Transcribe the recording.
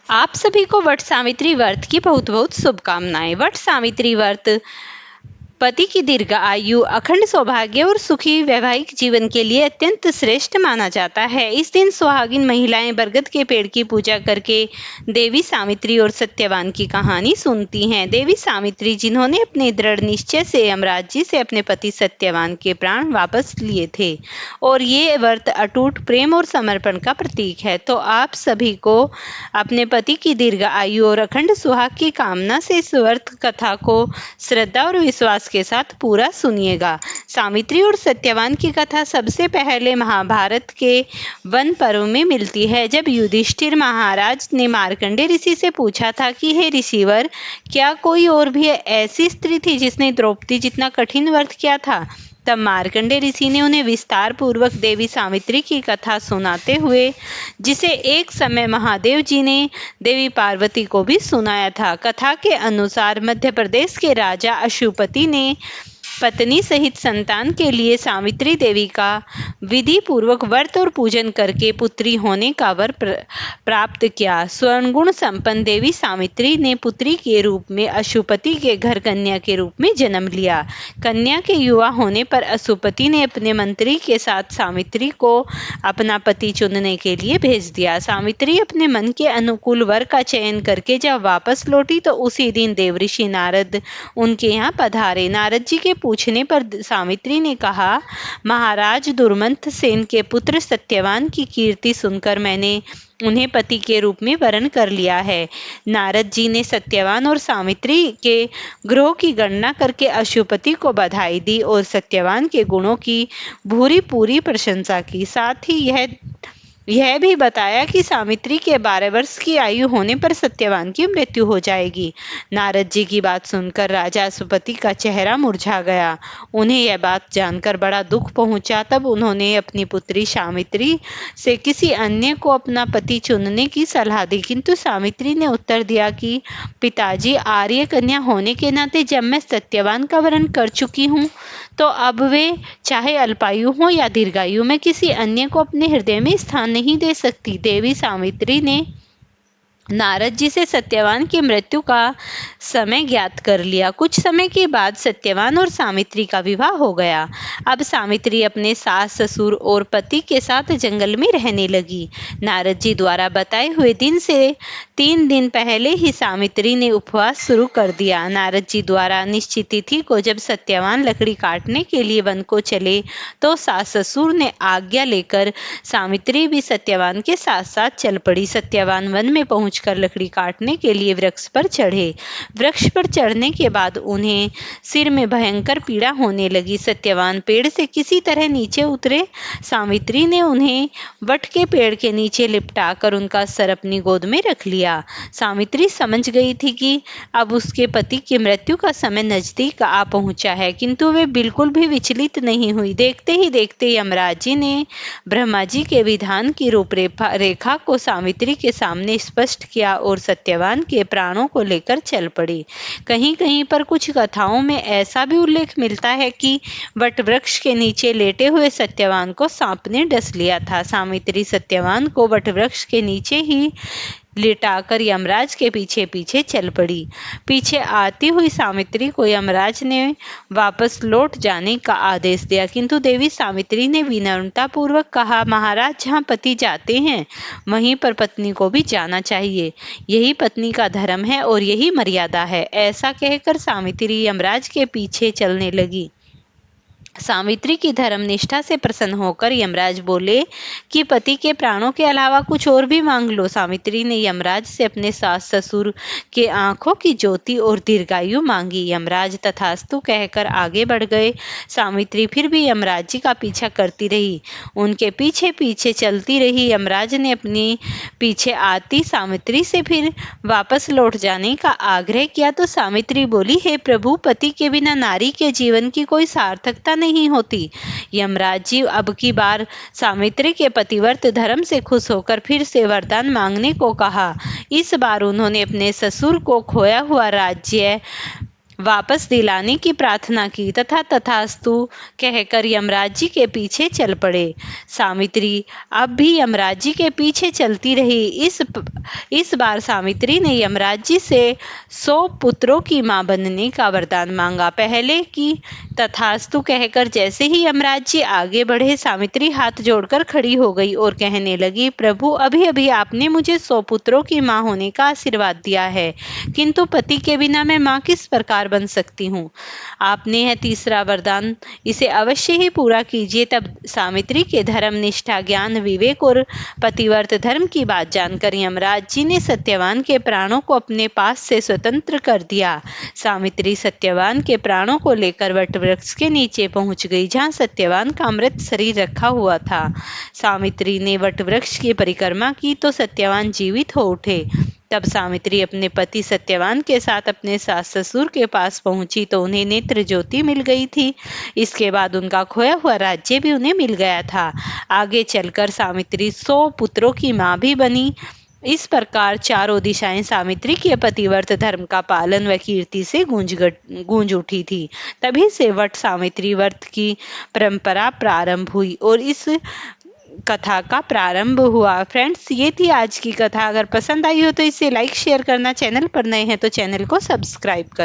आप सभी को वट सावित्री व्रत की बहुत बहुत शुभकामनाएं। वट सावित्री व्रत पति की दीर्घ आयु, अखंड सौभाग्य और सुखी वैवाहिक जीवन के लिए अत्यंत श्रेष्ठ माना जाता है। इस दिन सुहागिन महिलाएं बरगद के पेड़ की पूजा करके देवी सावित्री और सत्यवान की कहानी सुनती हैं। देवी सावित्री जिन्होंने अपने दृढ़ निश्चय से यमराज जी से अपने पति सत्यवान के प्राण वापस लिए थे, और ये व्रत अटूट प्रेम और समर्पण का प्रतीक है। तो आप सभी को अपने पति की दीर्घ आयु और अखंड सुहाग की कामना से इस व्रत कथा को श्रद्धा और विश्वास के साथ पूरा सुनिएगा। सावित्री और सत्यवान की कथा सबसे पहले महाभारत के वन पर्व में मिलती है, जब युधिष्ठिर महाराज ने मार्कंडे ऋषि से पूछा था कि हे ऋषिवर, क्या कोई और भी ऐसी स्त्री थी जिसने द्रौपदी जितना कठिन व्रत किया था? तब मार्कंडे ऋषि ने उन्हें विस्तार पूर्वक देवी सावित्री की कथा सुनाते हुए, जिसे एक समय महादेव जी ने देवी पार्वती को भी सुनाया था। कथा के अनुसार मध्य प्रदेश के राजा अशुपति ने पत्नी सहित संतान के लिए सावित्री देवी का विधि पूर्वक व्रत और पूजन करके पुत्री होने का वर प्राप्त किया। स्वर्णगुण संपन्न देवी सावित्री ने पुत्री के रूप में अशुपति के घर कन्या के रूप में जन्म लिया। कन्या के युवा होने पर अशुपति ने अपने मंत्री के साथ सावित्री को अपना पति चुनने के लिए भेज दिया। सावित्री अपने मन के अनुकूल वर का चयन करके जब वापस लौटी तो उसी दिन देवऋषि नारद उनके यहाँ पधारे। नारद जी के पूछने पर सावित्री ने कहा, महाराज दुर्मंत सेन के पुत्र सत्यवान की कीर्ति सुनकर मैंने उन्हें पति के रूप में वरण कर लिया है। नारद जी ने सत्यवान और सावित्री के ग्रहों की गणना करके अशुपति को बधाई दी और सत्यवान के गुणों की पूरी प्रशंसा की। साथ ही यह भी बताया कि सावित्री के 12 वर्ष की आयु होने पर सत्यवान की मृत्यु हो जाएगी। नारद जी की बात सुनकर राजा अशुपति का चेहरा मुरझा गया। उन्हें यह बात जानकर बड़ा दुख पहुंचा। तब उन्होंने अपनी पुत्री सावित्री से किसी अन्य को अपना पति चुनने की सलाह दी, किंतु सावित्री ने उत्तर दिया कि पिताजी, आर्य कन्या होने के नाते जब मैं सत्यवान का वरण कर चुकी हूँ तो अब वे चाहे अल्पायु हो या दीर्घायु, में किसी अन्य को अपने हृदय में स्थान नहीं दे सकती। देवी सावित्री ने नारद जी से सत्यवान की मृत्यु का समय ज्ञात कर लिया। कुछ समय के बाद सत्यवान और सावित्री का विवाह हो गया। अब सावित्री अपने सास ससुर और पति के साथ जंगल में रहने लगी। नारद जी द्वारा बताए हुए दिन से 3 दिन पहले ही सावित्री ने उपवास शुरू कर दिया। नारद जी द्वारा निश्चित तिथि को जब सत्यवान लकड़ी काटने के लिए वन को चले तो सास ससुर ने आज्ञा लेकर सावित्री भी सत्यवान के साथ साथ चल पड़ी। सत्यवान वन में कर लकड़ी काटने के लिए वृक्ष पर चढ़े। वृक्ष पर चढ़ने के बाद उन्हें सिर में भयंकर पीड़ा होने लगी। सत्यवान पेड़ से किसी तरह नीचे उतरे। सावित्री ने उन्हें वट के पेड़ के नीचे लिपटाकर उनका सर अपनी गोद में रख लिया। सावित्री समझ गई थी कि अब उसके पति की मृत्यु का समय नजदीक आ पहुंचा है, किंतु वे बिल्कुल भी विचलित नहीं हुई। देखते ही देखते यमराज जी ने ब्रह्मा जी के विधान की रूपरेखा को सावित्री के सामने स्पष्ट किया और सत्यवान के प्राणों को लेकर चल पड़ी। कहीं कहीं पर कुछ कथाओं में ऐसा भी उल्लेख मिलता है कि वट वृक्ष के नीचे लेटे हुए सत्यवान को सांप ने डस लिया था। सावित्री सत्यवान को वट वृक्ष के नीचे ही लिटाकर यमराज के पीछे पीछे चल पड़ी। पीछे आती हुई सावित्री को यमराज ने वापस लौट जाने का आदेश दिया, किंतु देवी सावित्री ने विनम्रता पूर्वक कहा, महाराज, जहाँ पति जाते हैं वहीं पर पत्नी को भी जाना चाहिए। यही पत्नी का धर्म है और यही मर्यादा है। ऐसा कहकर सावित्री यमराज के पीछे चलने लगी। सावित्री की धर्मनिष्ठा से प्रसन्न होकर यमराज बोले कि पति के प्राणों के अलावा कुछ और भी मांग लो। सावित्री ने यमराज से अपने सास ससुर के आंखों की ज्योति और दीर्घायु मांगी। यमराज तथास्तु कहकर आगे बढ़ गए। सावित्री फिर भी यमराज जी का पीछा करती रही, उनके पीछे पीछे चलती रही। यमराज ने अपनी पीछे आती सावित्री से फिर वापस लौट जाने का आग्रह किया तो सावित्री बोली, हे प्रभु, पति के बिना नारी के जीवन की कोई सार्थकता नहीं होती। यमराज जी अब की बार सावित्री के पतिव्रत धर्म से खुश होकर फिर से वरदान मांगने को कहा। इस बार उन्होंने अपने ससुर को खोया हुआ राज्य वापस दिलाने की प्रार्थना की तथा तथास्तु कहकर यमराज जी के पीछे चल पड़े। सावित्री अब भी यमराज जी के पीछे चलती रही। इस बार सावित्री ने यमराज जी से 100 पुत्रों की मां बनने का वरदान मांगा। पहले की तथास्तु कहकर जैसे ही यमराज जी आगे बढ़े, सावित्री हाथ जोड़कर खड़ी हो गई और कहने लगी, प्रभु, अभी अभी आपने मुझे 100 पुत्रों की मां होने का आशीर्वाद दिया है, किंतु पति के बिना मैं मां किस प्रकार बन सकती हूँ। आपने यह तीसरा वरदान, इसे अवश्य ही पूरा कीजिए। तब सावित्री के धर्म, निष्ठा, ज्ञान, विवेक और पतिव्रत धर्म की बात जानकर यमराज जी ने सत्यवान के प्राणों को अपने पास से स्वतंत्र कर दिया। सावित्री सत्यवान के प्राणों को लेकर वटवृक्ष के नीचे पहुंच गई, जहां सत्यवान का मृत शरीर रखा हुआ था। सावित्री ने वटवृक्ष की परिक्रमा की तो सत्यवान जीवित हो उठे। तब सावित्री अपने पति सत्यवान के साथ अपने सास ससुर के पास पहुंची तो उन्हें नेत्र ज्योति मिल गई थी। इसके बाद उनका खोया हुआ राज्य भी उन्हें मिल गया था। आगे चलकर सावित्री 100 पुत्रों की मां भी बनी। इस प्रकार चारों दिशाएं सावित्री के पतिव्रत धर्म का पालन व कीर्ति से गूंज उठी थी। तभी से वट सावित्री व्रत की परंपरा प्रारंभ हुई और इस कथा का प्रारंभ हुआ। फ्रेंड्स, ये थी आज की कथा। अगर पसंद आई हो तो इसे लाइक शेयर करना, चैनल पर नए हैं तो चैनल को सब्सक्राइब कर